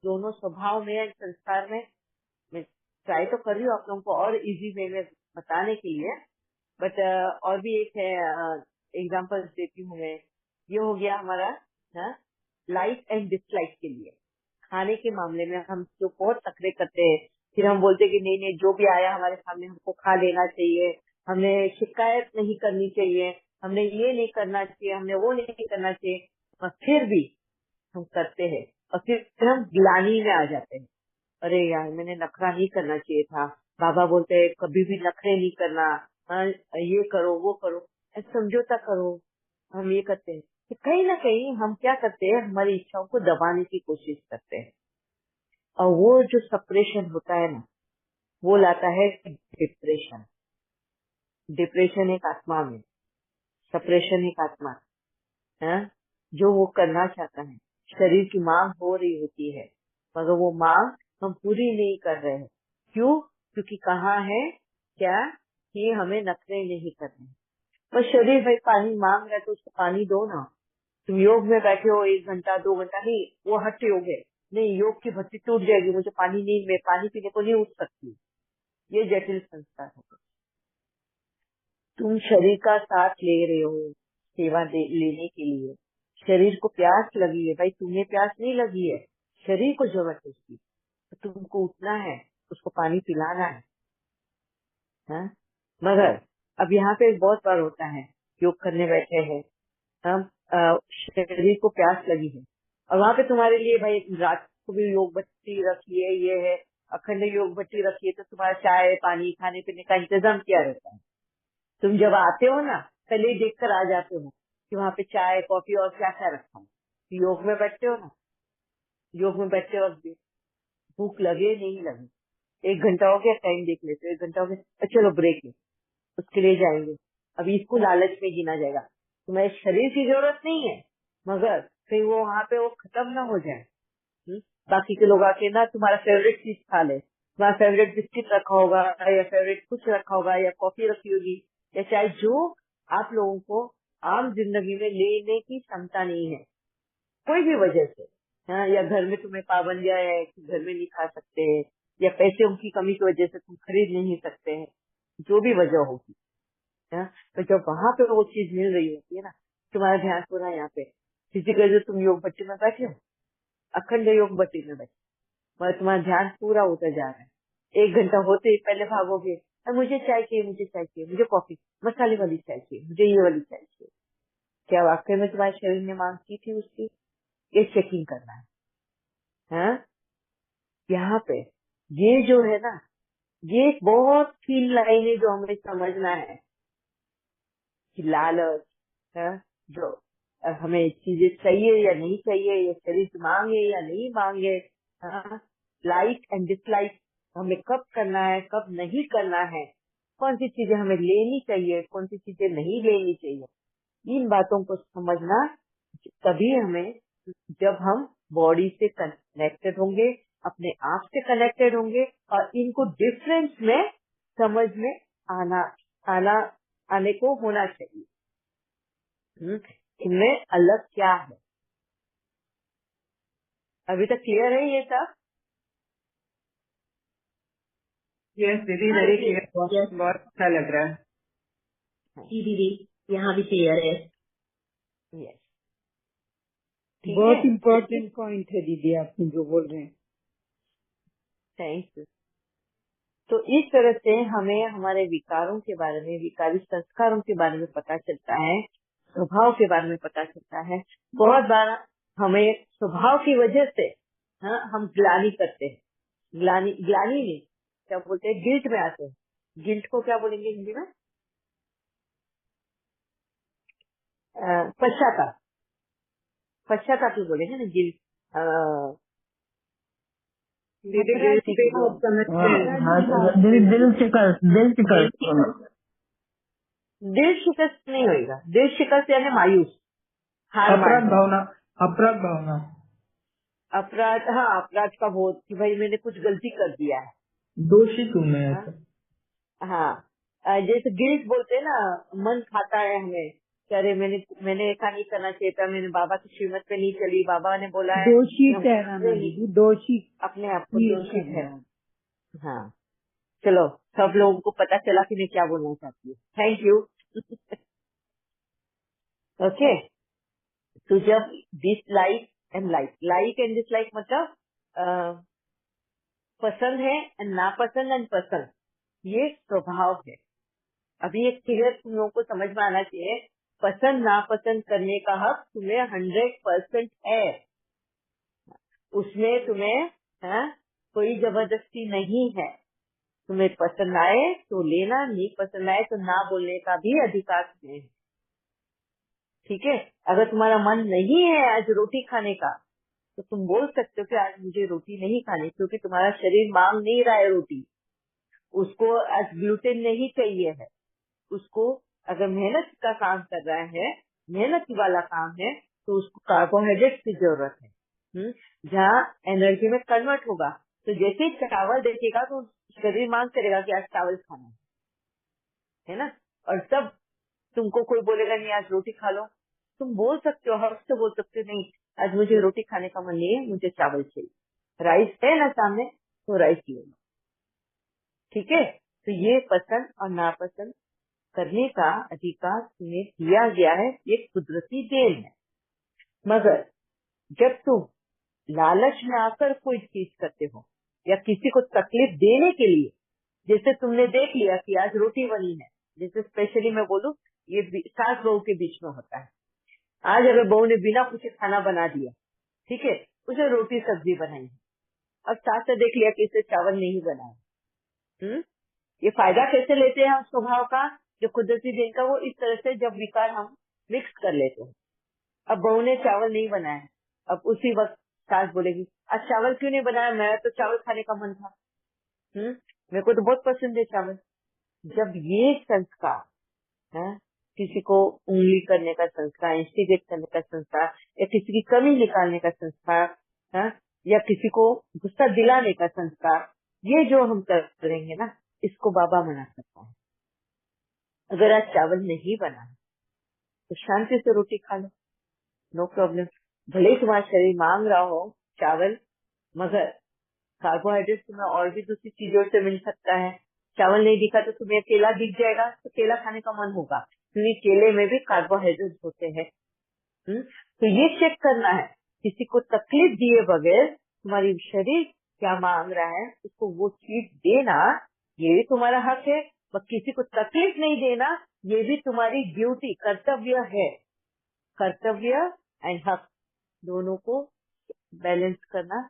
दोनों स्वभाव में और संस्कार में मैं ट्राई तो कर रही हूँ आप लोगों को और इजी वे में बताने के लिए, बट और भी एक है एग्जाम्पल देती हूँ मैं। ये हो गया हमारा लाइक एंड डिसलाइक के लिए। खाने के मामले में हम जो बहुत नखरे करते हैं, फिर हम बोलते हैं कि नहीं नहीं जो भी आया हमारे सामने हमको खा लेना चाहिए, हमने शिकायत नहीं करनी चाहिए, हमने ये नहीं करना चाहिए, हमने वो नहीं करना चाहिए, और फिर भी हम करते हैं और फिर हम गिलानी में आ जाते हैं। अरे यार मैंने नखरा नहीं करना चाहिए था, बाबा बोलते हैं कभी भी नखरे नहीं करना, ये करो वो करो, समझौता करो, हम ये करते हैं। तो कहीं ना कहीं हम क्या करते हैं, हमारी इच्छाओं को दबाने की कोशिश करते हैं, और वो जो सेपरेशन होता है ना, वो लाता है डिप्रेशन। डिप्रेशन एक आत्मा में, सेपरेशन एक आत्मा है, जो वो करना चाहता है। शरीर की मांग हो रही होती है मगर वो मांग हम पूरी नहीं कर रहे हैं। क्यों? क्योंकि कहाँ है क्या कि हमें नखरे नहीं करने। बस शरीर भाई पानी मांग रहा है तो उसको पानी दो ना। तुम योग में बैठे हो 1 घंटा 2 घंटा, नहीं वो हट योग है, नहीं योग की भट्टी टूट जाएगी, मुझे पानी नहीं, मैं पानी पीने को नहीं उठ सकती। ये जटिल संस्कार है। तुम शरीर का साथ ले रहे हो सेवा लेने के लिए। शरीर को प्यास लगी है भाई, तुम्हें प्यास नहीं लगी है, शरीर को जरूरत है उसकी, तो तुमको उठना है, उसको पानी पिलाना है, हाँ? मगर अब यहाँ पे बहुत बार होता है, योग करने बैठे हैं हम, शरीर को प्यास लगी है और वहाँ पे तुम्हारे लिए भाई रात को भी योग बत्ती रखी है, ये है अखंड योग बत्ती रखी है, तो तुम्हारा चाय पानी खाने पीने का इंतजाम किया रहता है। तुम जब आते हो ना पहले ही देख कर आ जाते हो कि वहाँ पे चाय कॉफी और क्या क्या रखा है। योग में बैठते हो ना, योग में बैठते वक्त भी भूख लगे नहीं लगे, 1 घंटा हो गया टाइम देख लेते हो, 1 घंटा हो गया चलो ब्रेक है, उसके लिए जाएंगे। अभी इसको लालच में गिना जाएगा, तुम्हें शरीर की जरूरत नहीं है मगर कहीं वो वहाँ पे वो खत्म ना हो जाए। बाकी के लोग आके ना तुम्हारा फेवरेट चीज खा ले, तुम्हारा फेवरेट बिस्किट रखा होगा या फेवरेट कुछ रखा होगा या कॉफी रखी होगी या चाहे जो आप लोगों को आम जिंदगी में लेने की क्षमता नहीं है कोई भी वजह से, हाँ, या घर में तुम्हें पाबंदियां है कि घर में नहीं खा सकते हैं, या पैसे की कमी की वजह से तुम खरीद नहीं सकते हैं, जो भी वजह होगी, हाँ, तो जब वहां पे वो चीज मिल रही होती है ना, तुम्हारा ध्यान पूरा यहाँ पे फिजिकल, जो तुम योग भट्टी में बैठे हो, अखंड योग भट्टी में बैठे, मगर तुम्हारा ध्यान पूरा उतर जा रहा है। 1 घंटा होते ही पहले भागोगे, मुझे चाय चाहिए, मुझे चाय चाहिए, मुझे कॉफी मसाले वाली चाय चाहिए, मुझे ये वाली चाय चाहिए। क्या वाकई में तुम्हारे शरीर ने मांग की थी उसकी? ये चेकिंग करना है, हाँ? यहाँ पे ये जो है ना, ये एक बहुत फीन लाइन है जो हमें समझना है कि लालच, हाँ, जो हमें चीजें चाहिए या नहीं चाहिए, या शरीर की मांगे या नहीं मांगे, हाँ, लाइक एंड डिसलाइक हमें कब करना है कब नहीं करना है, कौन सी चीजें हमें लेनी चाहिए कौन सी चीजें नहीं लेनी चाहिए, इन बातों को समझना तभी हमें, जब हम बॉडी से कनेक्टेड होंगे, अपने आप से कनेक्टेड होंगे और इनको डिफरेंस में समझ में आना आना आने को होना चाहिए। इनमें अलग क्या है? अभी तक क्लियर है ये सब? यस दीदी, वेरी क्लियर, बहुत अच्छा लग रहा है। जी दीदी, यहाँ भी क्लियर है। यस, बहुत इम्पोर्टेंट पॉइंट है दीदी आपने जो बोल रहे हैं। Thank you. तो इस तरह से हमें हमारे विकारों के बारे में, विकारी संस्कारों के बारे में पता चलता है, स्वभाव के बारे में पता चलता है। बहुत बार हमें स्वभाव की वजह से, हाँ, हम ग्लानि करते हैं, ग्लानि नहीं, क्या बोलते हैं, गिल्ट में आते हैं। गिल्ट को क्या बोलेंगे हिंदी में? पश्चाताप, पश्चाताप ही बोलेंगे ना, गिल्ट। दीदी गिल्ट पे आप समझते हैं? दिल शिकस्त नहीं होगा, दिल शिकस्त यानी मायूस, हार मान अपराध जाना। भावना, अपराध भावना, अपराध, हाँ, अपराध का बोध कि भाई मैंने कुछ गलती कर दिया है, दोषी हूँ मैं हाँ, ऐसा। हाँ, जैसे गिल्ट बोलते हैं ना, मन खाता है हमें कि अरे मैंने ऐसा नहीं करना चाहिए था, मैंने बाबा की श्रीमत पे नहीं चली, बाबा ने बोला है दोषी कि हम ठहराना दीदी, दोषी अपने आप को फील दोषी है। करना। हाँ चलो, सब लोगों को पता चला कि मैं क्या बोलना चाहती हूँ। Thank you. ओके, तो जब dislike and like and dislike मतलब पसंद है एंड नापसंद एंड पसंद, ये स्वभाव है। अभी एक क्लियर तुम लोगों को समझ में आना चाहिए, पसंद नापसंद करने का हक तुम्हें 100% है। उसमें तुम्हें कोई जबरदस्ती नहीं है। तुम्हें पसंद आए तो लेना, नहीं पसंद आए तो ना बोलने का भी अधिकार तुम्हें है। ठीक है, अगर तुम्हारा मन नहीं है आज रोटी खाने का तो तुम बोल सकते हो कि आज मुझे रोटी नहीं खानी, क्योंकि तुम्हारा शरीर मांग नहीं रहा है रोटी, उसको आज ग्लूटेन नहीं चाहिए है। उसको अगर मेहनत का काम कर रहा है, मेहनत वाला काम है, तो उसको कार्बोहाइड्रेट की जरूरत है, जहाँ एनर्जी में कन्वर्ट होगा। तो जैसे ही चावल देखेगा तो शरीर मांग करेगा कि आज चावल खाना है ना। और तब तुमको कोई बोलेगा नहीं आज रोटी खा लो, तुम बोल सकते हो, हर्ष से बोल सकते हो नहीं आज मुझे रोटी खाने का मन नहीं है, मुझे चावल चाहिए। राइस है ना सामने तो राइस ले लो। ठीक है, तो ये पसंद और नापसंद करने का अधिकार तुम्हें दिया गया है, ये कुदरती देन है। मगर जब तुम लालच में आकर कोई चीज करते हो या किसी को तकलीफ देने के लिए, जैसे तुमने देख लिया कि आज रोटी बनी है, जैसे स्पेशली मैं बोलूं ये सास बहू के बीच में होता है। आज अगर बहू ने बिना पूछे खाना बना दिया, ठीक है, उसे रोटी सब्जी बनाई है, अब सास ने देख लिया कि इसे चावल नहीं बनाया, ये फायदा कैसे लेते हैं हम स्वभाव का, जो कुदरती दिन का, वो इस तरह से जब विकार हम मिक्स कर लेते हैं। अब बहू ने चावल नहीं बनाया, अब उसी वक्त सास बोलेगी आज चावल क्यों नहीं बनाया, मैं तो चावल खाने का मन था, मेरे को तो बहुत पसंद है चावल। जब ये संस्कार है, किसी को उंगली करने का संस्कार, इंस्टिगेट करने का संस्कार, या किसी की कमी निकालने का संस्कार, या किसी को गुस्सा दिलाने का संस्कार, ये जो हम करेंगे ना, इसको बाबा मना करता है। अगर आज चावल नहीं बना तो शांति से रोटी खा लो, नो प्रॉब्लम। भले ही तुम्हारा शरीर मांग रहा हो चावल, मगर कार्बोहाइड्रेट तुम्हें और भी दूसरी चीजों से मिल सकता है। चावल नहीं दिखा तो तुम्हें केला दिख जाएगा, तो केला खाने का मन होगा, क्योंकि केले में भी कार्बोहाइड्रेट होते हैं। तो ये चेक करना है, किसी को तकलीफ दिए बगैर तुम्हारी शरीर क्या मांग रहा है उसको वो चीज देना, ये भी तुम्हारा हक है। पर किसी को तकलीफ नहीं देना, ये भी तुम्हारी ड्यूटी, कर्तव्य है। कर्तव्य एंड हक दोनों को बैलेंस करना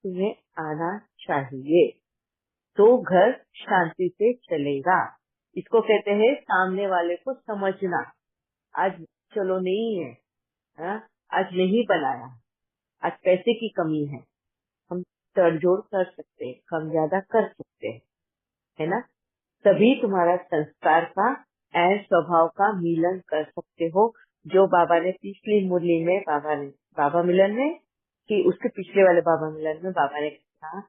तुम्हें आना चाहिए, तो घर शांति से चलेगा। इसको कहते हैं सामने वाले को समझना। आज चलो नहीं है, आज नहीं बनाया, आज पैसे की कमी है, हम तड़जोड़ कर सकते हैं, कम ज्यादा कर सकते हैं, है ना। तभी तुम्हारा संस्कार का एंड स्वभाव का मिलन कर सकते हो, जो बाबा ने पिछली मुरली में, बाबा मिलन में कि उसके पिछले वाले बाबा मिलन में बाबा ने कहा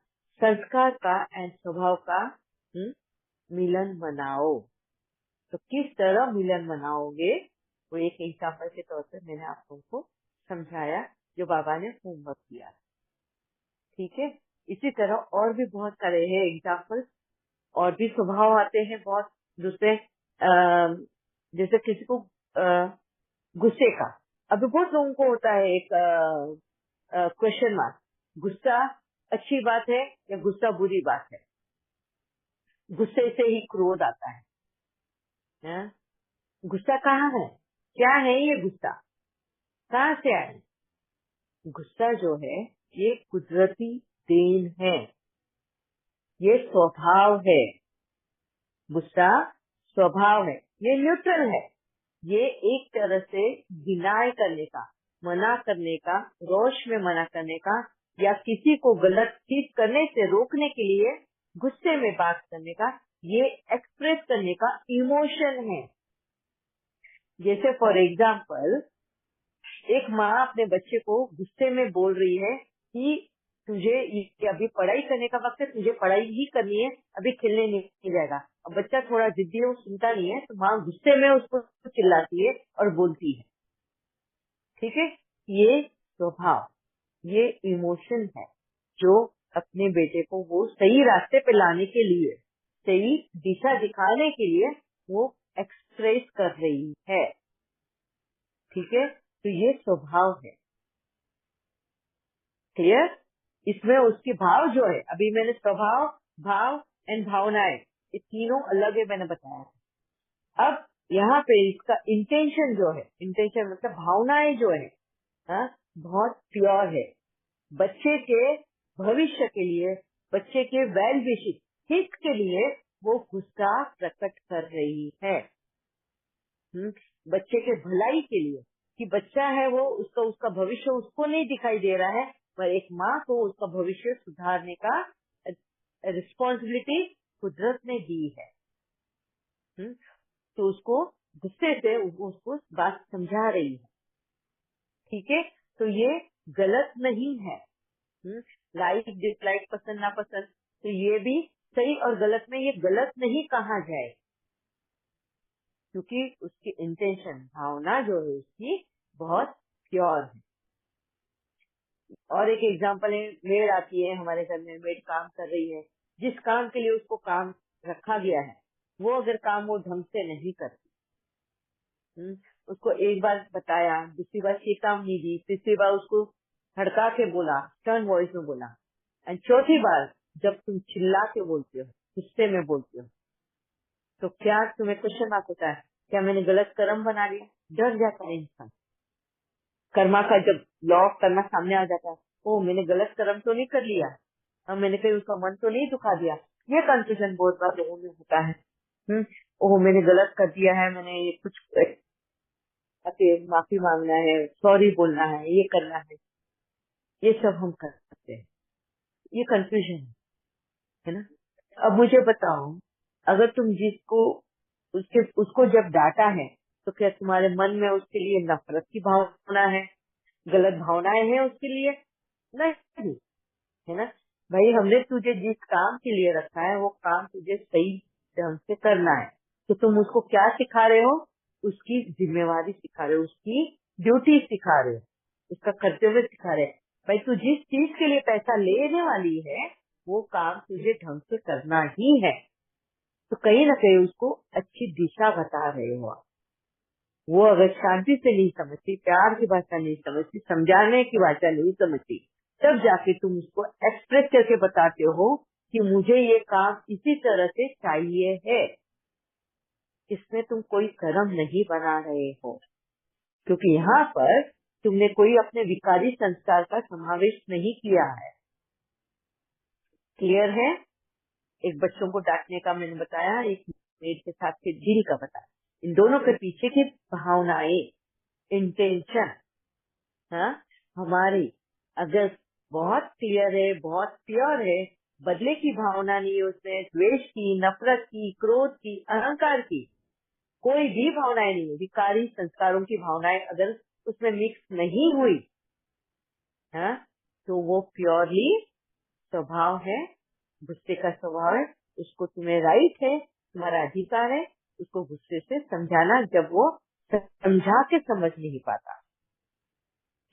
संस्कार का एंड स्वभाव का मिलन बनाओ। तो किस तरह मिलन बनाओगे, वो एक एग्जाम्पल के तौर पर मैंने आप लोगों को समझाया, जो बाबा ने होमवर्क किया। ठीक है, इसी तरह और भी बहुत सारे हैं एग्जाम्पल, और भी स्वभाव आते हैं बहुत दूसरे, जैसे किसी को गुस्से का, अभी बहुत लोगों को होता है एक क्वेश्चन मार्क, गुस्सा अच्छी बात है या गुस्सा बुरी बात है। गुस्से से ही क्रोध आता है, गुस्सा कहाँ है, क्या है ये गुस्सा, कहाँ से आए। गुस्सा जो है ये कुदरती देन है, ये स्वभाव है। गुस्सा स्वभाव है, ये न्यूट्रल है, ये एक तरह से डिनाई करने का, मना करने का, रोष में मना करने का, या किसी को गलत चीज करने से रोकने के लिए गुस्से में बात करने का, ये एक्सप्रेस करने का इमोशन है। जैसे फॉर एग्जाम्पल, एक माँ अपने बच्चे को गुस्से में बोल रही है कि तुझे ये अभी पढ़ाई करने का वक्त है, तुझे पढ़ाई ही करनी है, अभी खेलने नहीं जाएगा। अब बच्चा थोड़ा जिद्दी है, वो सुनता नहीं है, तो माँ गुस्से में उसको चिल्लाती है और बोलती है। ठीक है, ये स्वभाव, ये इमोशन है जो अपने बेटे को वो सही रास्ते पे लाने के लिए, सही दिशा दिखाने के लिए वो एक्सप्रेस कर रही है। ठीक है, तो ये स्वभाव है। क्लियर? इसमें उसके भाव जो है, अभी मैंने स्वभाव, भाव एंड भावनाएं, ये तीनों अलग है मैंने बताया। अब यहाँ पे इसका इंटेंशन जो है, इंटेंशन मतलब भावनाएं जो है, हाँ, बहुत प्योर है। बच्चे के भविष्य के लिए, बच्चे के वेल विशिंग हित के लिए वो गुस्सा प्रकट कर रही है। बच्चे के भलाई के लिए, कि बच्चा है वो, उसका भविष्य उसको नहीं दिखाई दे रहा है, पर एक माँ को उसका भविष्य सुधारने का रिस्पॉन्सिबिलिटी कुदरत ने दी है। तो उसको गुस्से से उसको बात समझा रही है। ठीक है, तो ये गलत नहीं है। लाइक डिसलाइक, पसंद नापसंद, तो ये भी सही और गलत में ये गलत नहीं कहा जाए, क्योंकि उसकी इंटेंशन, भावना जो है उसकी बहुत प्योर है। और एक एग्जांपल है, मेड आती है हमारे घर में, मेड काम कर रही है, जिस काम के लिए उसको काम रखा गया है, वो अगर काम वो ढंग से नहीं करती, उसको एक बार बताया, दूसरी बार ये काम नहीं दी, तीसरी बार उसको हड़का के बोला, टर्न वॉइस में बोला, एंड चौथी बार जब तुम चिल्ला के बोलते हो, गुस्से में बोलते हो, तो क्या तुम्हें क्वेश्चन मार्क होता है, क्या मैंने गलत कर्म बना लिया? डर जाता है इंसान। कर्मा का जब लॉ करना सामने आ जाता है, ओ मैंने गलत कर्म तो नहीं कर लिया, अब मैंने कहीं उसका मन तो नहीं दुखा दिया, ये कंफ्यूजन बहुत बार लोगों में होता है। ओह मैंने गलत कर दिया है, मैंने ये कुछ माफी मांगना है, सॉरी बोलना है, ये करना है, ये सब हम कर सकते हैं। ये कंफ्यूजन है ना। अब मुझे बताओ, अगर तुम जिसको उसको जब डांटा है, तो क्या तुम्हारे मन में उसके लिए नफरत की भावना है, गलत भावनाएं हैं उसके लिए? नहीं, है ना भाई। हमने तुझे जिस काम के लिए रखा है, वो काम तुझे सही ढंग से करना है, तो तुम उसको क्या सिखा रहे हो? उसकी जिम्मेवारी सिखा रहे हो, उसकी ड्यूटी सिखा रहे हो, उसका कर्तव्य सिखा रहे हो। भाई तू जिस चीज के लिए पैसा लेने वाली है, वो काम तुझे ढंग से करना ही है, तो कहीं ना कहीं उसको अच्छी दिशा बता रहे हो आप। वो अगर शांति से नहीं समझती, प्यार की भाषा नहीं समझती, समझाने की भाषा नहीं समझती, तब जाके तुम उसको एक्सप्रेस करके बताते हो कि मुझे ये काम इसी तरह से चाहिए है। इसमें तुम कोई कर्म नहीं बना रहे हो, क्योंकि यहाँ पर तुमने कोई अपने विकारी संस्कार का समावेश नहीं किया है। क्लियर है? एक बच्चों को डांटने का मैंने बताया, एक मेड के साथ के डील का बताया। इन दोनों के पीछे की भावनाएं, इंटेंशन, हाँ, हमारी अगर बहुत क्लियर है, बहुत प्योर है, बदले की भावना नहीं है उसमें, द्वेष की, नफरत की, क्रोध की, अहंकार की कोई भी भावनाएं नहीं है, विकारी संस्कारों की भावनाएं अगर उसमें मिक्स नहीं हुई, हाँ, तो वो प्योरली स्वभाव है, गुस्से का स्वभाव है। उसको तुम्हें राइट है, तुम्हारा अधिकार है उसको गुस्से से समझाना, जब वो समझा के समझ नहीं पाता।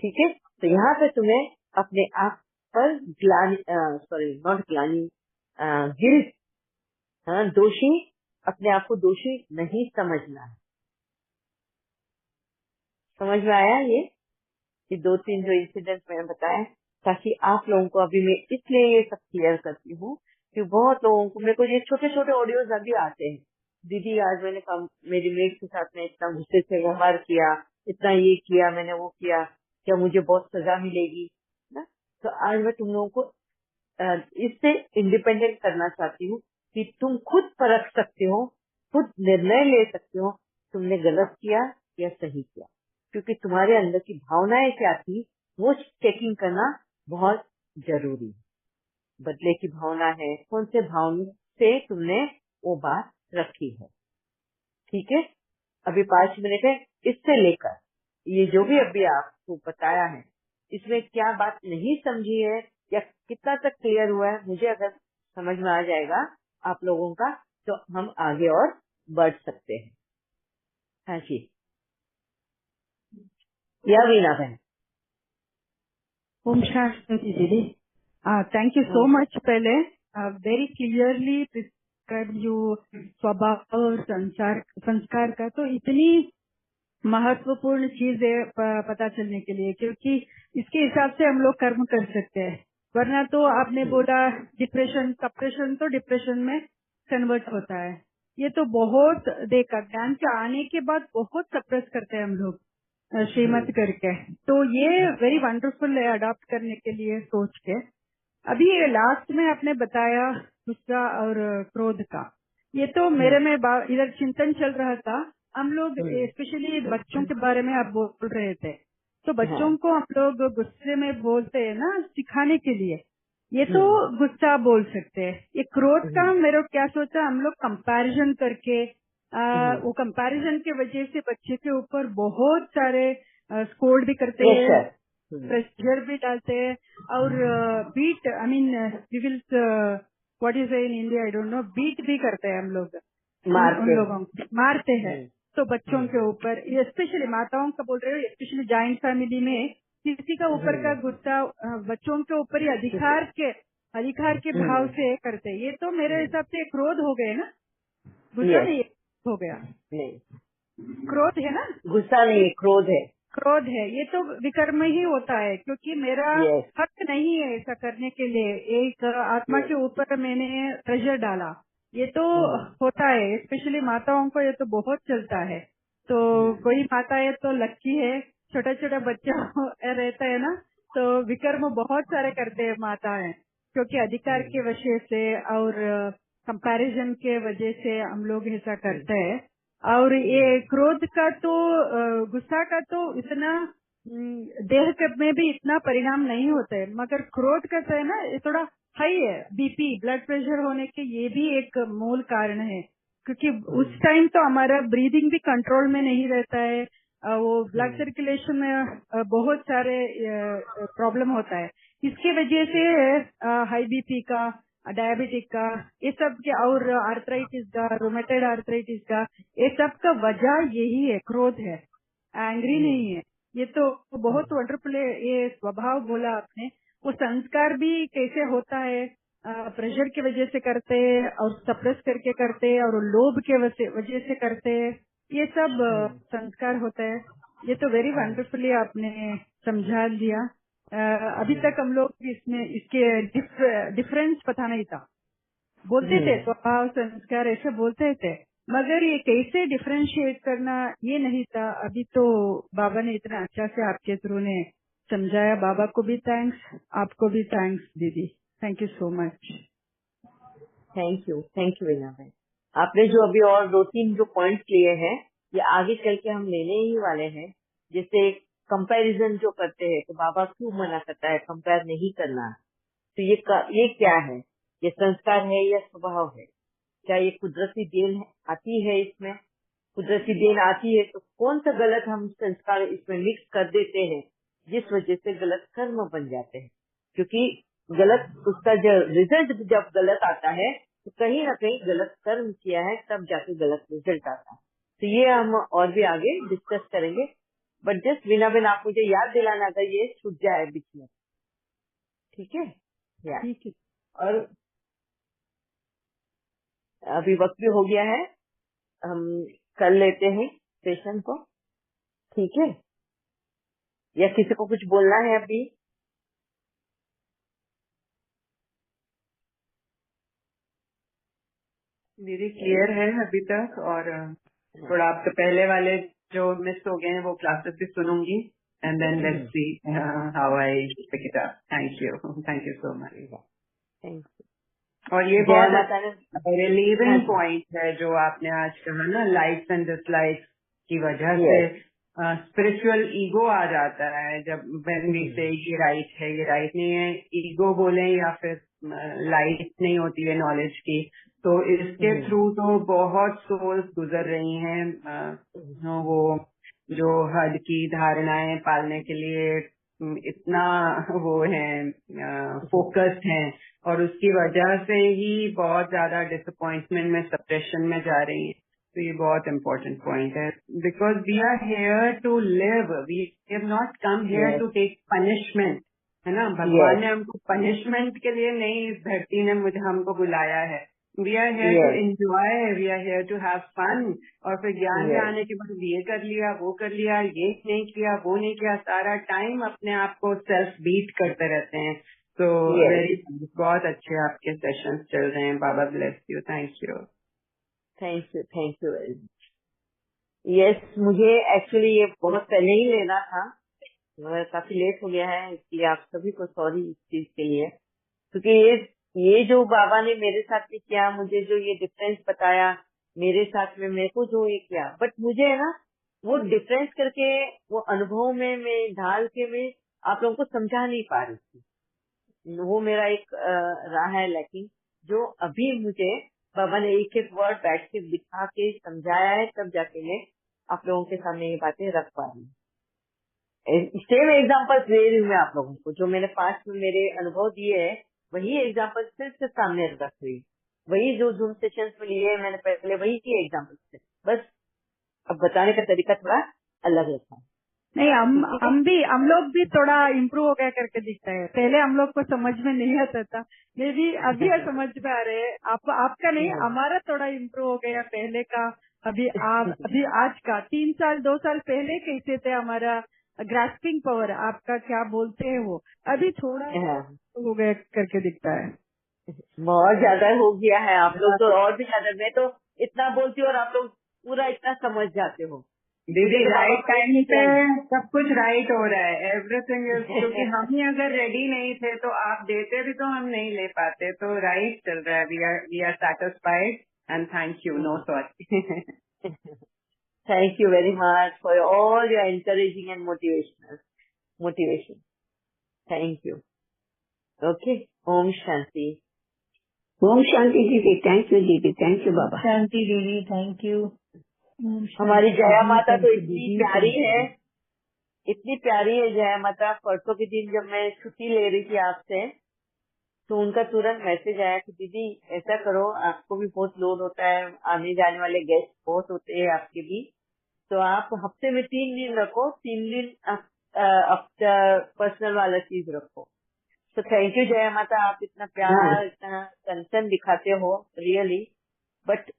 ठीक है, तो यहाँ पे तुम्हें अपने आप पर ग्लानि, सॉरी नॉट ग्लानि, गिल्ट, हाँ, दोषी, अपने आप को दोषी नहीं समझना है। समझ में आया? ये दो तीन जो इंसिडेंट मैंने बताया, ताकि आप लोगों को, अभी मैं इसलिए ये सब क्लियर करती हूँ कि बहुत लोगों को, मेरे को ये छोटे छोटे ऑडियोज अभी आते हैं, दीदी आज मैंने मेरी मेट के साथ में इतना गुस्से से व्यवहार किया, इतना ये किया, मैंने वो किया, क्या मुझे बहुत सजा मिलेगी ना? तो आज मैं तुम लोगों को इससे इंडिपेंडेंट करना चाहती हूँ कि तुम खुद परख सकते हो, खुद निर्णय ले सकते हो तुमने गलत किया या सही किया, क्योंकि तुम्हारे अंदर की भावनाएं क्या थी वो चेकिंग करना बहुत जरूरी है। बदले की भावना है, कौन से भावना से तुमने वो बात रखी है। ठीक है, अभी 5 मिनट है, इससे लेकर ये जो भी अभी आपको बताया है, इसमें क्या बात नहीं समझी है, या कितना तक क्लियर हुआ है, मुझे अगर समझ में आ जाएगा आप लोगों का, तो हम आगे और बढ़ सकते हैं। हाँ जी, या वीणा बहन। ओम शांति दीदी। Thank you so much. पहले वेरी क्लियरली प्रिस्क्राइब यू स्वभाव और संस्कार का, तो इतनी महत्वपूर्ण चीज है पता चलने के लिए, क्योंकि इसके हिसाब से हम लोग कर्म कर सकते हैं। वरना तो आपने बोला डिप्रेशन, सप्रेशन, तो डिप्रेशन में कन्वर्ट होता है। ये तो बहुत देखा, ज्ञान के आने के बाद बहुत सप्रेस करते हैं हम लोग श्रीमत करके। तो ये वेरी वंडरफुल है अडॉप्ट करने के लिए सोच के। अभी लास्ट में आपने बताया गुस्सा और क्रोध का, ये तो मेरे में इधर चिंतन चल रहा था। हम लोग स्पेशली बच्चों के बारे में आप बोल रहे थे, तो बच्चों को हम लोग गुस्से में बोलते हैं ना सिखाने के लिए, ये तो गुस्सा बोल सकते हैं। ये क्रोध का मेरे को क्या सोचा, हम लोग कंपैरिजन करके वो कंपैरिजन के वजह से बच्चे के ऊपर बहुत सारे स्कोर भी करते हैं, प्रेशर भी डालते हैं, और beat I mean we will what is in India I don't know, beat भी करते हैं हम लोग, उन लोगों को मारते हैं। तो बच्चों के ऊपर, स्पेशली माताओं का बोल रहे हो, स्पेशली जॉइंट फैमिली में किसी का ऊपर का गुस्सा बच्चों के ऊपर ही अधिकार के भाव से करते हैं। ये तो मेरे हिसाब से क्रोध हो गए ना, गुस्सा नहीं हो गया, नहीं क्रोध है ना, गुस्सा नहीं क्रोध है, क्रोध है। ये तो विकर्म ही होता है, क्योंकि मेरा हक नहीं है ऐसा करने के लिए। एक आत्मा के ऊपर मैंने प्रेशर डाला, ये तो होता है। स्पेशली माताओं को ये तो बहुत चलता है। तो कोई माता है तो लक्की है, छोटा छोटा बच्चा रहता है ना, तो विकर्म बहुत सारे करते हैं माता है, क्योंकि अधिकार के वजह से और कंपैरिजन के वजह से हम लोग ऐसा करते हैं। और ये क्रोध का तो गुस्सा का तो इतना देह में भी इतना परिणाम नहीं होता है, मगर क्रोध का तो है ना, ये थोड़ा हाई है, बीपी ब्लड प्रेशर होने के ये भी एक मूल कारण है। क्योंकि उस टाइम तो हमारा ब्रीदिंग भी कंट्रोल में नहीं रहता है, वो ब्लड सर्कुलेशन में बहुत सारे प्रॉब्लम होता है। इसके वजह से हाई बीपी का, डायबिटिक का, ये सब के, और आर्थराइटिस का, रोमेटॉइड आर्थराइटिस का, ये सब का वजह यही है, क्रोध है, एंग्री नहीं है। ये तो बहुत वंडरफुल है। ये स्वभाव बोला आपने, वो संस्कार भी कैसे होता है, प्रेशर की वजह से करते हैं और सप्रेस करके करते हैं और लोभ के वजह से करते हैं, ये सब संस्कार होता है। ये तो वेरी वंडरफुली आपने समझा दिया। अभी तक हम लोग इसके डिफरेंस पता नहीं था, बोलते थे स्वभाव संस्कार ऐसे बोलते थे, मगर ये कैसे डिफरेंशिएट करना ये नहीं था। अभी तो बाबा ने इतना अच्छा से आपके थ्रू ने समझाया। बाबा को भी थैंक्स, आपको भी थैंक्स दीदी, thank you so much. Thank you Veena भाई। आपने जो अभी और 2-3 जो पॉइंट्स लिए हैं, ये आगे चल के हम लेने ही वाले हैं। जैसे कंपैरिजन जो करते हैं, तो बाबा क्यों मना करता है कंपेयर नहीं करना, तो ये क्या है, ये संस्कार है या स्वभाव है, क्या ये कुदरती देन आती है, इसमें कुदरती देन आती है, तो कौन सा गलत हम संस्कार इसमें मिक्स कर देते हैं, जिस वजह से गलत कर्म बन जाते हैं। क्योंकि गलत, उसका जो रिजल्ट जब गलत आता है, तो कहीं ना कहीं गलत कर्म किया है, तब जाके गलत रिजल्ट आता है। तो ये हम और भी आगे डिस्कस करेंगे, बट जस्ट वीना बहन आप मुझे याद दिलाना अगर ये छूट जाए बीच में, ठीक है? ठीक है। और अभी वक्त भी हो गया है, हम कर लेते हैं सेशन को, ठीक है? या किसी को कुछ बोलना है अभी? दीदी क्लियर है अभी तक, और थोड़ा आप तो पहले वाले जो मिस हो गए हैं वो क्लासेस भी सुनूंगी, and then let's see how I pick it up. Thank you so much. Thank you. और ये बहुत रिलीविंग पॉइंट है जो आपने आज कहा ना, लाइक्स एंड डिसलाइक्स की वजह से स्पिरिचुअल ईगो आ जाता है। जब व्हेन वी से ये राइट है, ये राइट नहीं है, ईगो बोले या फिर लाइट नहीं होती है नॉलेज की, तो इसके थ्रू तो बहुत सोल्स गुजर रही हैं। वो जो हद की धारणाएं पालने के लिए इतना वो है फोकस्ड हैं, और उसकी वजह से ही बहुत ज्यादा डिसअपॉइंटमेंट में, सप्रेशन में जा रही हैं। तो ये बहुत इम्पोर्टेंट पॉइंट है, because we are here to live, we have not come here to take punishment, है ना। भगवान ने हमको पनिशमेंट के लिए नहीं इस धरती ने हमको बुलाया है। We are here to enjoy, we are here to have fun. और फिर ज्ञान में आने के बाद ये कर लिया, वो कर लिया, ये नहीं किया, वो नहीं किया, सारा टाइम अपने आप को सेल्फ बीट करते रहते हैं। तो वेरी बहुत अच्छे आपके सेशंस चल रहे हैं। Baba bless you. Thank you. Thank you very much. Yes, मुझे एक्चुअली ये बहुत पहले ही लेना था, मगर काफी लेट हो गया है, इसलिए आप सभी को सॉरी इस चीज के लिए। क्योंकि ये जो बाबा ने मेरे साथ में किया, मुझे जो ये डिफरेंस बताया मेरे साथ में, मेरे को जो ये किया, बट मुझे है ना वो डिफरेंस करके वो अनुभव में मैं ढाल के मैं आप लोगों को समझा नहीं पा रही थी। वो मेरा एक राह है लैकिंग, जो अभी मुझे बाबा ने एक एक वर्ड बैठ के दिखा के समझाया है, तब जाके मैं आप लोगों के सामने ये बातें रख पा रही हूँ। सेम एग्जाम्पल दे रही हूँ मैं आप लोगों को, जो मैंने पास्ट में मेरे अनुभव दिए है, वही एग्जाम्पल फिर से सामने रख रही। वही जो जूम सेशंस में लिए मैंने पहले, वही की एग्जाम्पल थे, बस अब बताने का तरीका थोड़ा अलग रखा। नहीं, हम लोग भी थोड़ा इम्प्रूव हो गया करके दिखता है। पहले हम लोग को समझ में नहीं आता था, मे भी अभी समझ में आ रहे हैं। आपका नहीं, हमारा थोड़ा इम्प्रूव हो गया पहले का। अभी आज का 3 साल 2 साल पहले कैसे थे हमारा ग्रास्पिंग पावर, आपका क्या बोलते हैं वो, अभी थोड़ा हो गया करके दिखता है। बहुत ज्यादा हो गया है। आप लोग तो और भी ज्यादा, मैं तो इतना बोलती हूँ और आप लोग पूरा इतना समझ जाते हो। दीदी राइट टाइम पे सब कुछ राइट हो रहा है, एवरीथिंग इज, क्योंकि हम ही अगर रेडी नहीं थे तो आप देते भी तो हम नहीं ले पाते। तो राइट चल रहा है, we are satisfied and thank you, no sorry. Thank you very much for all your encouraging and motivation. Thank you. Okay, Om Shanti. Om Shanti दीदी। थैंक यू दीदी। Thank you Baba. शांति दीदी। Thank you. हमारी जया माता तो इतनी प्यारी है, इतनी प्यारी है जया माता। परसों के दिन जब मैं छुट्टी ले रही थी आपसे, तो उनका तुरंत मैसेज आया कि दीदी ऐसा करो, आपको भी बहुत लोड होता है, आने जाने वाले गेस्ट बहुत होते हैं आपके भी, तो आप हफ्ते में 3 दिन रखो, 3 दिन पर्सनल वाला चीज रखो। तो थैंक यू जया माता, आप इतना प्यार, इतना कंसर्न दिखाते हो रियली। बट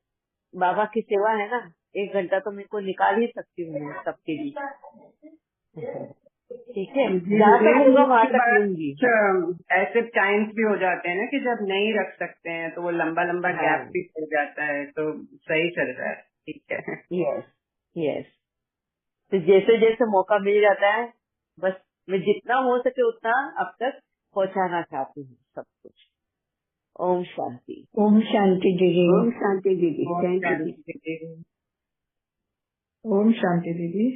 बाबा की सेवा है ना, 1 घंटा तो मेरे को निकाल ही सकती हूँ सबके लिए। ठीक है, जहाँ तक होगा वहाँ तक लूंगी। ऐसे टाइम्स भी हो जाते हैं ना कि जब नहीं रख सकते हैं, तो वो लंबा लंबा गैप भी पड़ जाता है, तो सही चल रहा है। ठीक है। यस। तो जैसे जैसे मौका मिल जाता है, बस मैं जितना हो सके उतना अब तक पहुँचाना चाहती हूँ सब कुछ। ओम शांति। ओम शांति दीदी। ओम शांति दीदी। थैंक यू दीदी। ओम शांति दीदी।